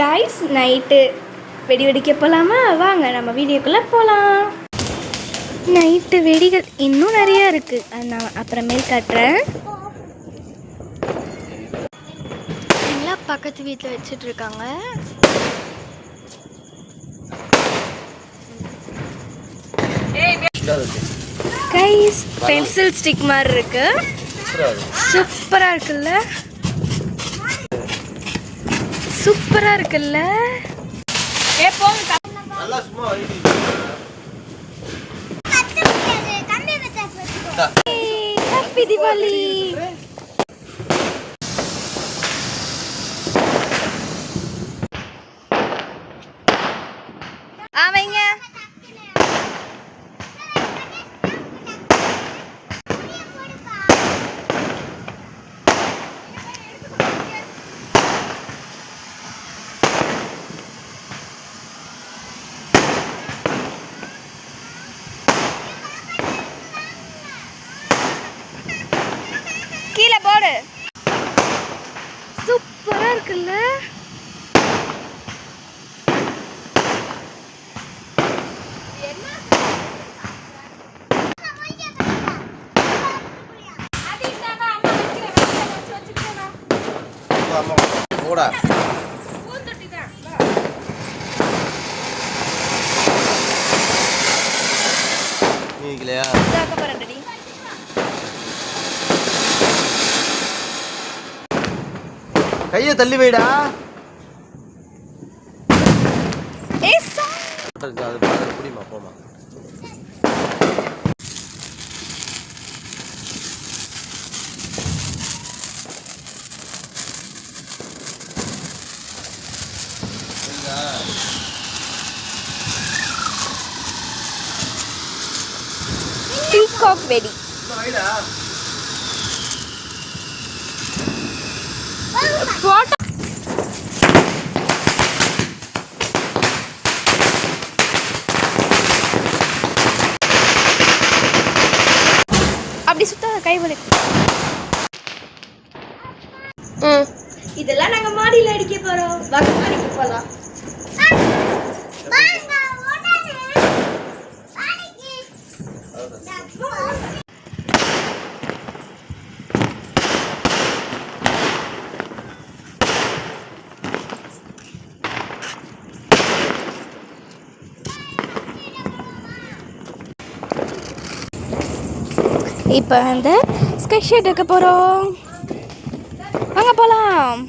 Guys night வெடிக்க போகலாமா? வாங்க நம்ம வீடியோக்குள்ளே போகலாம். நைட்டு வெடிகள் இன்னும் நிறையா இருக்குது, அது நான் அப்புறமேல் காட்டுறேன். எல்லாம் பக்கத்து வீட்டில் வச்சிட்ருக்காங்க. கைஸ் பென்சில் ஸ்டிக் மாதிரி இருக்கு, சூப்பராக இருக்குல்ல, சூப்பராக இருக்குல்ல. ஹாப்பி தீபாவளி. ஆவைங்க கீழே போடு. சூப்பரா இருக்குல்ல. கையை தள்ளி வைடா. புரியுமா போமா. பீகாக் வெடி. அப்படி சுத்த கை வலி. இதெல்லாம் நாங்க மாடியில அடிக்க போறோம். வாங்க மாடிக்கு போலாம். இப்போ வந்து ஸ்கை ஷேட் எடுக்க போகிறோம். வாங்க போகலாம்.